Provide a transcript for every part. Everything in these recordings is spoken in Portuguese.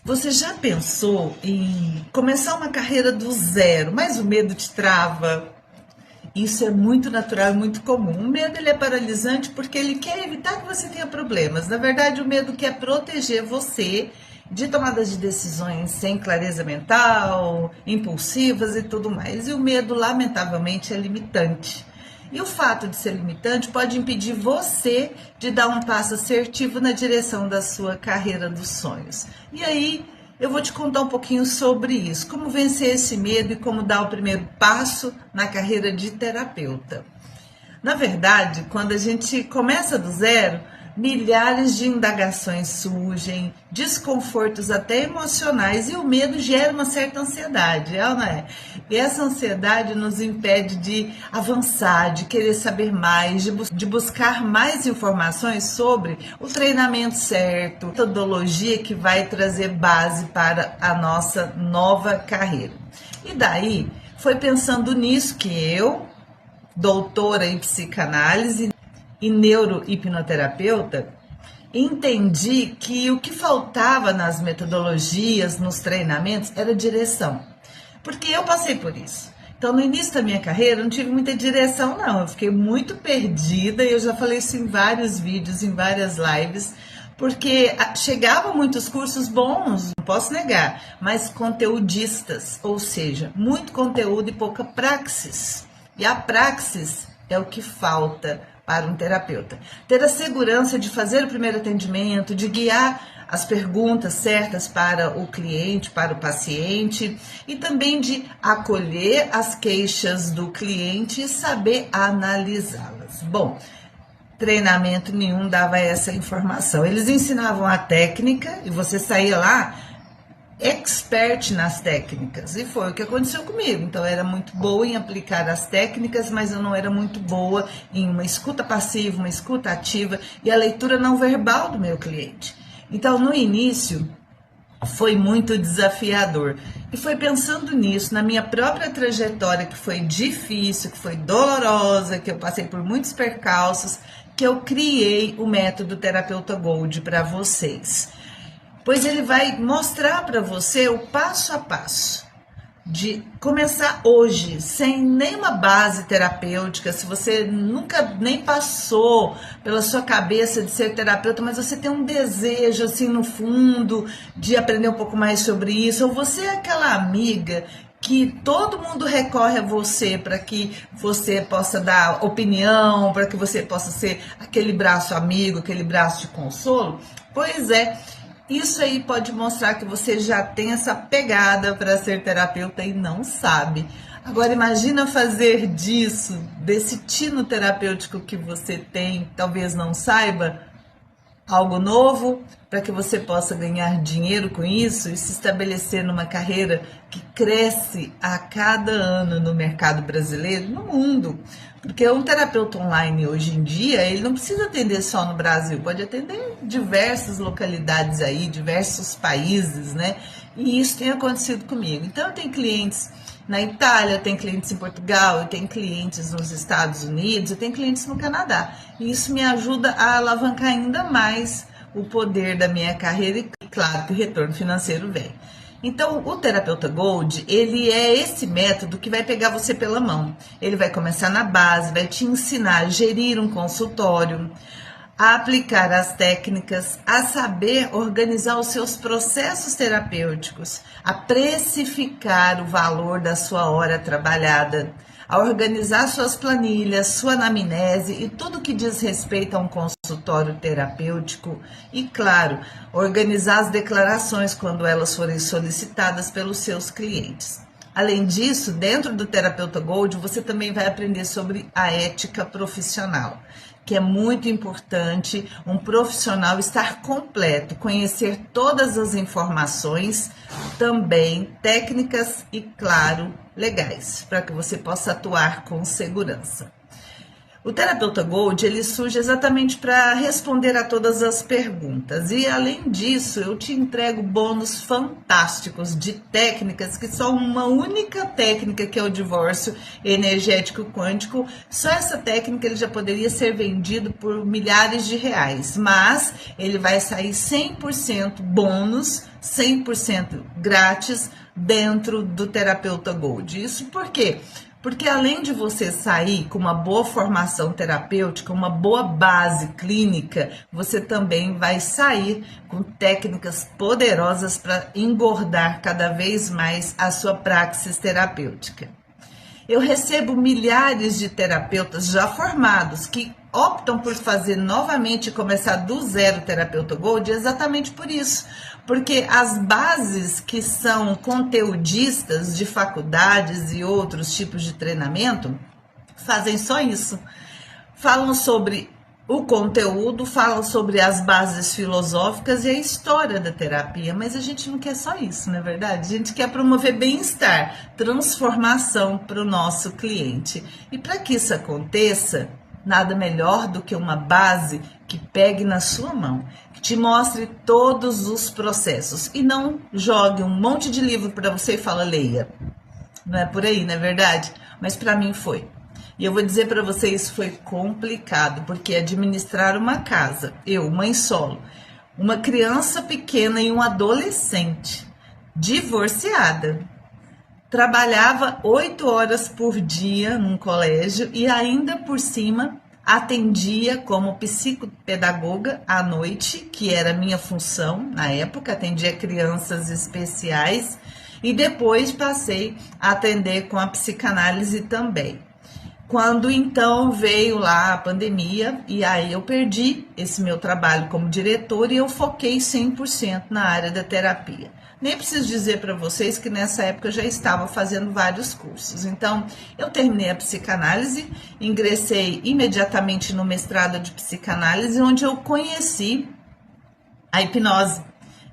Você já pensou em começar uma carreira do zero, mas o medo te trava? Isso é muito natural e muito comum. O medo ele é paralisante porque ele quer evitar que você tenha problemas. Na verdade, o medo quer proteger você de tomadas de decisões sem clareza mental, impulsivas e tudo mais. E o medo, lamentavelmente, é limitante. E o fato de ser limitante pode impedir você de dar um passo assertivo na direção da sua carreira dos sonhos. E aí, eu vou te contar um pouquinho sobre isso, como vencer esse medo e como dar o primeiro passo na carreira de terapeuta. Na verdade, quando a gente começa do zero, milhares de indagações surgem, desconfortos até emocionais, e o medo gera uma certa ansiedade, não é? E essa ansiedade nos impede de avançar, de querer saber mais, de buscar mais informações sobre o treinamento certo, a metodologia que vai trazer base para a nossa nova carreira. E daí, foi pensando nisso que eu, doutora em psicanálise e neurohipnoterapeuta, entendi que o que faltava nas metodologias, nos treinamentos, era direção. Porque eu passei por isso. Então, no início da minha carreira, eu não tive muita direção, não. Eu fiquei muito perdida e eu já falei isso em vários vídeos, em várias lives, porque chegavam muitos cursos bons, não posso negar, mas conteudistas, ou seja, muito conteúdo e pouca praxis. E a praxis é o que falta para um terapeuta. Ter a segurança de fazer o primeiro atendimento, de guiar as perguntas certas para o cliente, para o paciente, e também de acolher as queixas do cliente e saber analisá-las. Bom, treinamento nenhum dava essa informação. Eles ensinavam a técnica e você saía lá expert nas técnicas, e foi o que aconteceu comigo. Então, eu era muito boa em aplicar as técnicas, mas eu não era muito boa em uma escuta passiva, uma escuta ativa e a leitura não verbal do meu cliente. Então, no início, foi muito desafiador. E foi pensando nisso, na minha própria trajetória, que foi difícil, que foi dolorosa, que eu passei por muitos percalços, que eu criei o método Terapeuta Gold para vocês. Pois ele vai mostrar para você o passo a passo de começar hoje, sem nenhuma base terapêutica, se você nunca nem passou pela sua cabeça de ser terapeuta, mas você tem um desejo assim no fundo de aprender um pouco mais sobre isso, ou você é aquela amiga que todo mundo recorre a você para que você possa dar opinião, para que você possa ser aquele braço amigo, aquele braço de consolo. Pois é, isso aí pode mostrar que você já tem essa pegada para ser terapeuta e não sabe. Agora imagina fazer disso, desse tino terapêutico que você tem, talvez não saiba, algo novo, para que você possa ganhar dinheiro com isso e se estabelecer numa carreira que cresce a cada ano no mercado brasileiro, no mundo. Porque um terapeuta online hoje em dia, ele não precisa atender só no Brasil, pode atender em diversas localidades aí, diversos países, né? E isso tem acontecido comigo. Então, eu tenho clientes na Itália, eu tenho clientes em Portugal, eu tenho clientes nos Estados Unidos, eu tenho clientes no Canadá. E isso me ajuda a alavancar ainda mais o poder da minha carreira e, claro, que o retorno financeiro vem. Então, o Terapeuta Gold, ele é esse método que vai pegar você pela mão. Ele vai começar na base, vai te ensinar a gerir um consultório, a aplicar as técnicas, a saber organizar os seus processos terapêuticos, a precificar o valor da sua hora trabalhada, a organizar suas planilhas, sua anamnese e tudo que diz respeito a um consultório terapêutico e, claro, organizar as declarações quando elas forem solicitadas pelos seus clientes. Além disso, dentro do Terapeuta Gold, você também vai aprender sobre a ética profissional, que é muito importante um profissional estar completo, conhecer todas as informações, também técnicas e, claro, legais, para que você possa atuar com segurança. O terapeuta Gold, ele surge exatamente para responder a todas as perguntas. E além disso, eu te entrego bônus fantásticos de técnicas que só uma única técnica, que é o divórcio energético quântico. Só essa técnica ele já poderia ser vendido por milhares de reais, mas ele vai sair 100% bônus, 100% grátis dentro do terapeuta Gold. Isso por quê? Porque além de você sair com uma boa formação terapêutica, uma boa base clínica, você também vai sair com técnicas poderosas para engordar cada vez mais a sua praxis terapêutica. Eu recebo milhares de terapeutas já formados que optam por fazer novamente e começar do zero o terapeuta Gold exatamente por isso. Porque as bases que são conteudistas de faculdades e outros tipos de treinamento fazem só isso. Falam sobre o conteúdo, falam sobre as bases filosóficas e a história da terapia, mas a gente não quer só isso, não é verdade? A gente quer promover bem-estar, transformação para o nosso cliente. E para que isso aconteça, nada melhor do que uma base que pegue na sua mão, que te mostre todos os processos e não jogue um monte de livro para você e fala, leia. Não é por aí, não é verdade? Mas para mim foi. E eu vou dizer para vocês, isso foi complicado, porque administrar uma casa, eu, mãe solo, uma criança pequena e um adolescente, divorciada, trabalhava 8 horas por dia num colégio e ainda por cima atendia como psicopedagoga à noite, que era a minha função na época, atendia crianças especiais e depois passei a atender com a psicanálise também. Quando então veio lá a pandemia e aí eu perdi esse meu trabalho como diretora e eu foquei 100% na área da terapia. Nem preciso dizer para vocês que nessa época eu já estava fazendo vários cursos. Então, eu terminei a psicanálise, ingressei imediatamente no mestrado de psicanálise, onde eu conheci a hipnose.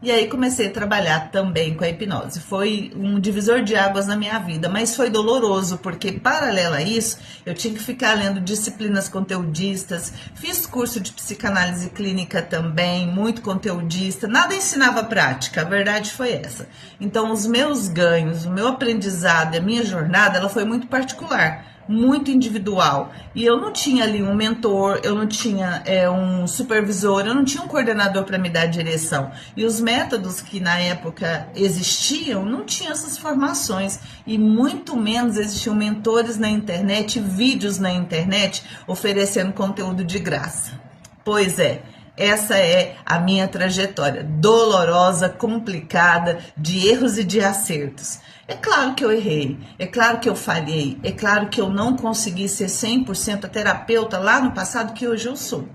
E aí comecei a trabalhar também com a hipnose. Foi um divisor de águas na minha vida, mas foi doloroso, porque paralelo a isso, eu tinha que ficar lendo disciplinas conteudistas, fiz curso de psicanálise clínica também, muito conteudista, nada ensinava prática, a verdade foi essa. Então os meus ganhos, o meu aprendizado, a minha jornada, ela foi muito particular, muito individual, e eu não tinha ali um mentor, eu não tinha um supervisor, eu não tinha um coordenador para me dar direção, e os métodos que na época existiam não tinham essas formações, e muito menos existiam mentores na internet, vídeos na internet oferecendo conteúdo de graça. Pois é, essa é a minha trajetória dolorosa, complicada, de erros e de acertos. É claro que eu errei, é claro que eu falhei, é claro que eu não consegui ser 100% a terapeuta lá no passado que hoje eu sou.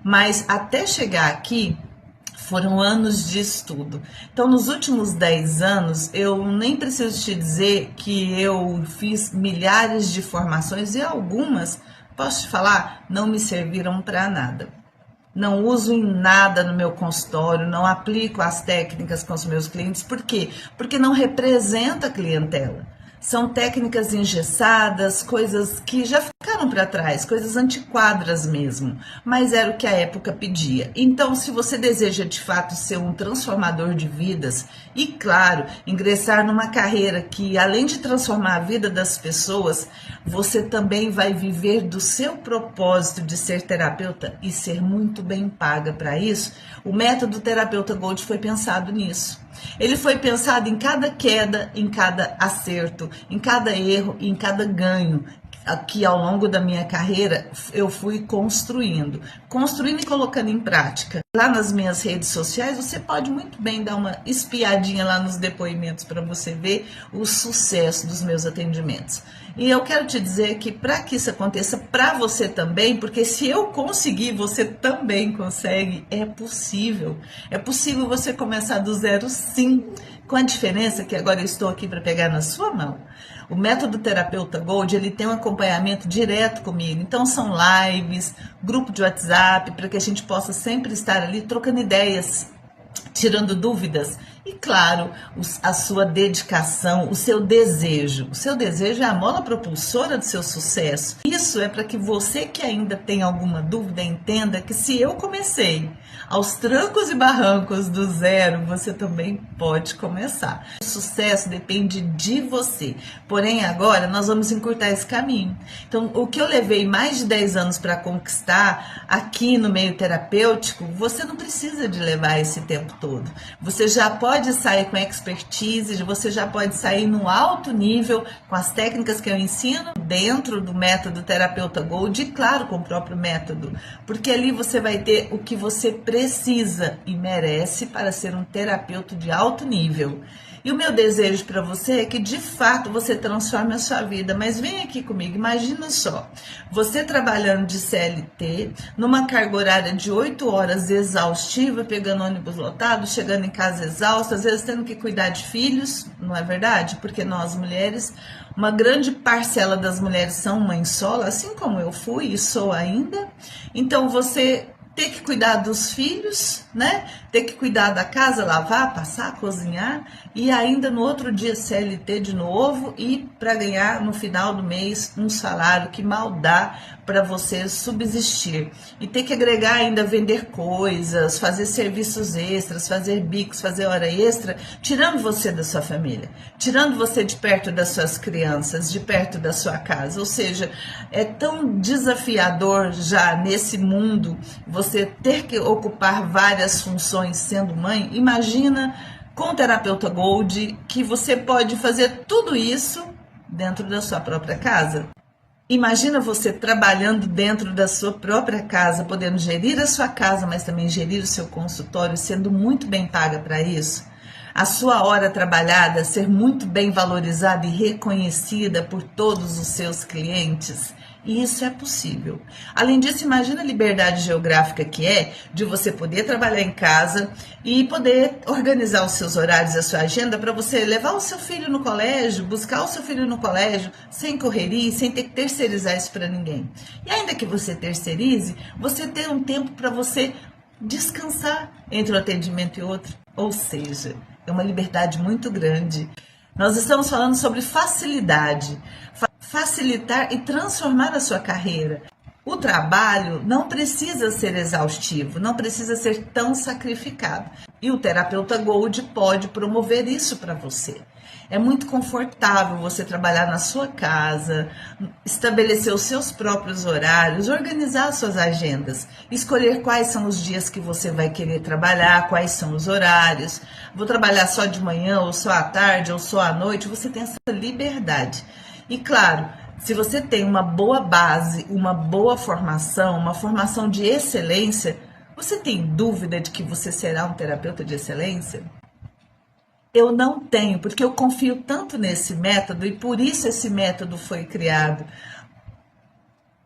Mas até chegar aqui, foram anos de estudo. Então, nos últimos 10 anos, eu nem preciso te dizer que eu fiz milhares de formações e algumas, posso te falar, não me serviram para nada. Não uso em nada no meu consultório, não aplico as técnicas com os meus clientes. Por quê? Porque não representa a clientela. São técnicas engessadas, coisas que já ficaram para trás, coisas antiquadas mesmo, mas era o que a época pedia. Então, se você deseja de fato ser um transformador de vidas e, claro, ingressar numa carreira que, além de transformar a vida das pessoas, você também vai viver do seu propósito de ser terapeuta e ser muito bem paga para isso, o método Terapeuta Gold foi pensado nisso. Ele foi pensado em cada queda, em cada acerto, em cada erro, em cada ganho que ao longo da minha carreira eu fui construindo e colocando em prática. Lá nas minhas redes sociais você pode muito bem dar uma espiadinha lá nos depoimentos para você ver o sucesso dos meus atendimentos. E eu quero te dizer que para que isso aconteça para você também, porque se eu conseguir, você também consegue, é possível. É possível você começar do zero sim, com a diferença que agora eu estou aqui para pegar na sua mão. O método Terapeuta Gold, ele tem um acompanhamento direto comigo. Então são lives, grupo de WhatsApp, para que a gente possa sempre estar ali trocando ideias, tirando dúvidas E claro, a sua dedicação, o seu desejo. O seu desejo é a mola propulsora do seu sucesso. Isso é para que você que ainda tem alguma dúvida entenda que se eu comecei aos trancos e barrancos do zero, você também pode começar. O sucesso depende de você. Porém, agora nós vamos encurtar esse caminho. Então, o que eu levei mais de 10 anos para conquistar aqui no meio terapêutico, você não precisa de levar esse tempo todo. Você já pode sair com expertise, você já pode sair no alto nível com as técnicas que eu ensino dentro do método Terapeuta Gold e, claro, com o próprio método. Porque ali você vai ter o que você precisa e merece para ser um terapeuta de alto nível. E o meu desejo para você é que de fato você transforme a sua vida. Mas vem aqui comigo, imagina só, você trabalhando de CLT, numa carga horária de 8 horas exaustiva, pegando ônibus lotado, chegando em casa exausta, às vezes tendo que cuidar de filhos, não é verdade? Porque nós mulheres, uma grande parcela das mulheres são mães solo, assim como eu fui e sou ainda. Então você ter que cuidar dos filhos, né? Ter que cuidar da casa, lavar, passar, cozinhar e ainda no outro dia CLT de novo e para ganhar no final do mês um salário que mal dá para você subsistir. E ter que agregar ainda vender coisas, fazer serviços extras, fazer bicos, fazer hora extra, tirando você da sua família, tirando você de perto das suas crianças, de perto da sua casa. Ou seja, é tão desafiador já nesse mundo você ter que ocupar várias funções sendo mãe. Imagina com o Terapeuta Gold que você pode fazer tudo isso dentro da sua própria casa. Imagina você trabalhando dentro da sua própria casa, podendo gerir a sua casa, mas também gerir o seu consultório, sendo muito bem paga para isso. A sua hora trabalhada ser muito bem valorizada e reconhecida por todos os seus clientes. E isso é possível. Além disso, imagina a liberdade geográfica que é de você poder trabalhar em casa e poder organizar os seus horários, a sua agenda para você levar o seu filho no colégio, buscar o seu filho no colégio, sem correria, sem ter que terceirizar isso para ninguém. E ainda que você terceirize, você ter um tempo para você descansar entre um atendimento e outro. Ou seja, é uma liberdade muito grande. Nós estamos falando sobre facilidade. Facilitar e transformar a sua carreira. O trabalho não precisa ser exaustivo, não precisa ser tão sacrificado. E o Terapeuta Gold pode promover isso para você. É muito confortável você trabalhar na sua casa, estabelecer os seus próprios horários, organizar suas agendas, escolher quais são os dias que você vai querer trabalhar, quais são os horários. Vou trabalhar só de manhã, ou só à tarde, ou só à noite. Você tem essa liberdade. E claro, se você tem uma boa base, uma boa formação, uma formação de excelência, você tem dúvida de que você será um terapeuta de excelência? Eu não tenho, porque eu confio tanto nesse método e por isso esse método foi criado.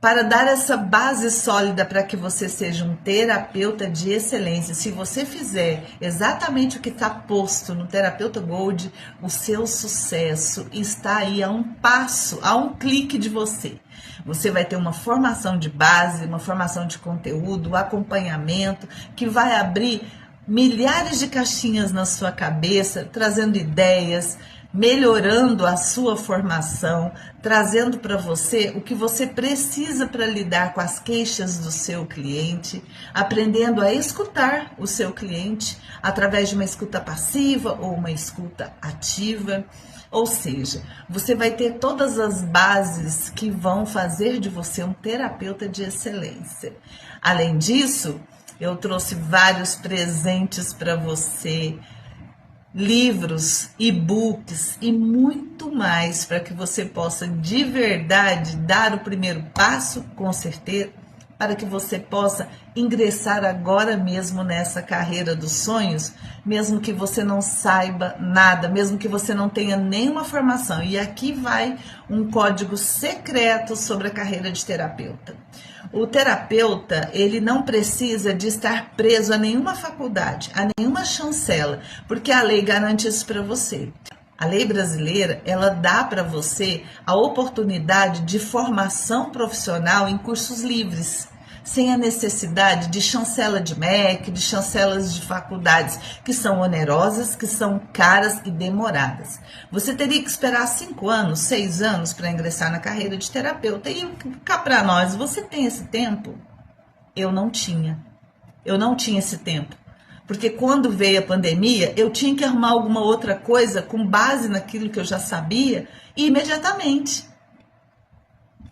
Para dar essa base sólida para que você seja um terapeuta de excelência. Se você fizer exatamente o que está posto no Terapeuta Gold, o seu sucesso está aí a um passo, a um clique de você. Você vai ter uma formação de base, uma formação de conteúdo, acompanhamento, que vai abrir milhares de caixinhas na sua cabeça, trazendo ideias, melhorando a sua formação, trazendo para você o que você precisa para lidar com as queixas do seu cliente, aprendendo a escutar o seu cliente através de uma escuta passiva ou uma escuta ativa. Ou seja, você vai ter todas as bases que vão fazer de você um terapeuta de excelência. Além disso, eu trouxe vários presentes para você, livros, e-books e muito mais para que você possa de verdade dar o primeiro passo, com certeza, para que você possa ingressar agora mesmo nessa carreira dos sonhos, mesmo que você não saiba nada, mesmo que você não tenha nenhuma formação. E aqui vai um código secreto sobre a carreira de terapeuta. O terapeuta, ele não precisa de estar preso a nenhuma faculdade, a nenhuma chancela, porque a lei garante isso para você. A lei brasileira, ela dá para você a oportunidade de formação profissional em cursos livres. sem a necessidade de chancela de MEC, de chancelas de faculdades, que são onerosas, que são caras e demoradas. Você teria que esperar 5 anos, 6 anos para ingressar na carreira de terapeuta. E cá para nós, você tem esse tempo? Eu não tinha. Eu não tinha esse tempo. Porque quando veio a pandemia, eu tinha que arrumar alguma outra coisa com base naquilo que eu já sabia imediatamente.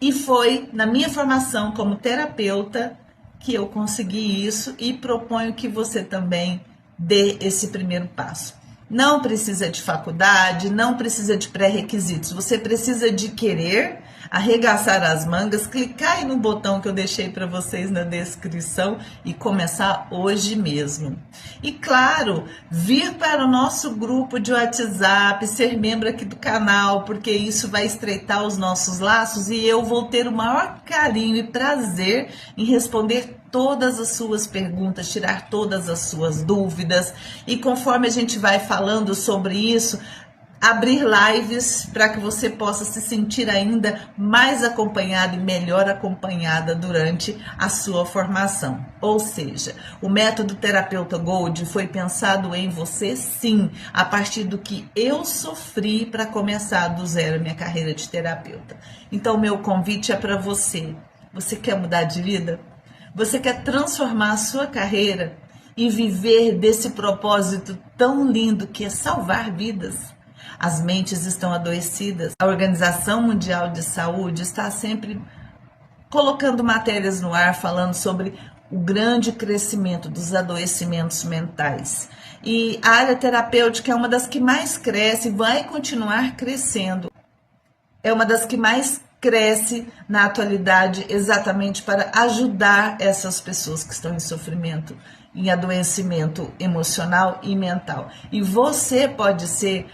E foi na minha formação como terapeuta que eu consegui isso e proponho que você também dê esse primeiro passo. Não precisa de faculdade, não precisa de pré-requisitos, você precisa de querer, arregaçar as mangas, clicar aí no botão que eu deixei para vocês na descrição e começar hoje mesmo. E claro, vir para o nosso grupo de WhatsApp, ser membro aqui do canal, porque isso vai estreitar os nossos laços e eu vou ter o maior carinho e prazer em responder todas as suas perguntas, tirar todas as suas dúvidas e conforme a gente vai falando sobre isso, abrir lives para que você possa se sentir ainda mais acompanhada e melhor acompanhada durante a sua formação. Ou seja, o método Terapeuta Gold foi pensado em você sim, a partir do que eu sofri para começar do zero a minha carreira de terapeuta. Então, meu convite é para você. Você quer mudar de vida? Você quer transformar a sua carreira e viver desse propósito tão lindo que é salvar vidas? As mentes estão adoecidas. A Organização Mundial de Saúde está sempre colocando matérias no ar falando sobre o grande crescimento dos adoecimentos mentais. E a área terapêutica é uma das que mais cresce e vai continuar crescendo. É uma das que mais cresce na atualidade exatamente para ajudar essas pessoas que estão em sofrimento, em adoecimento emocional e mental. E você pode ser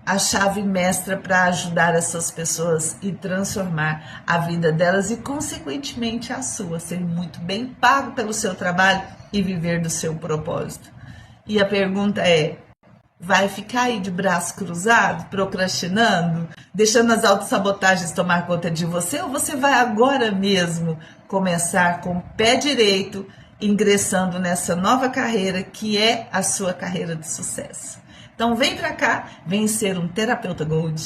a chave mestra para ajudar essas pessoas e transformar a vida delas e, consequentemente, a sua. Ser muito bem pago pelo seu trabalho e viver do seu propósito. E a pergunta é, vai ficar aí de braço cruzado, procrastinando, deixando as autossabotagens tomar conta de você? Ou você vai agora mesmo começar com o pé direito, ingressando nessa nova carreira que é a sua carreira de sucesso? Então vem para cá, vem ser um terapeuta Gold.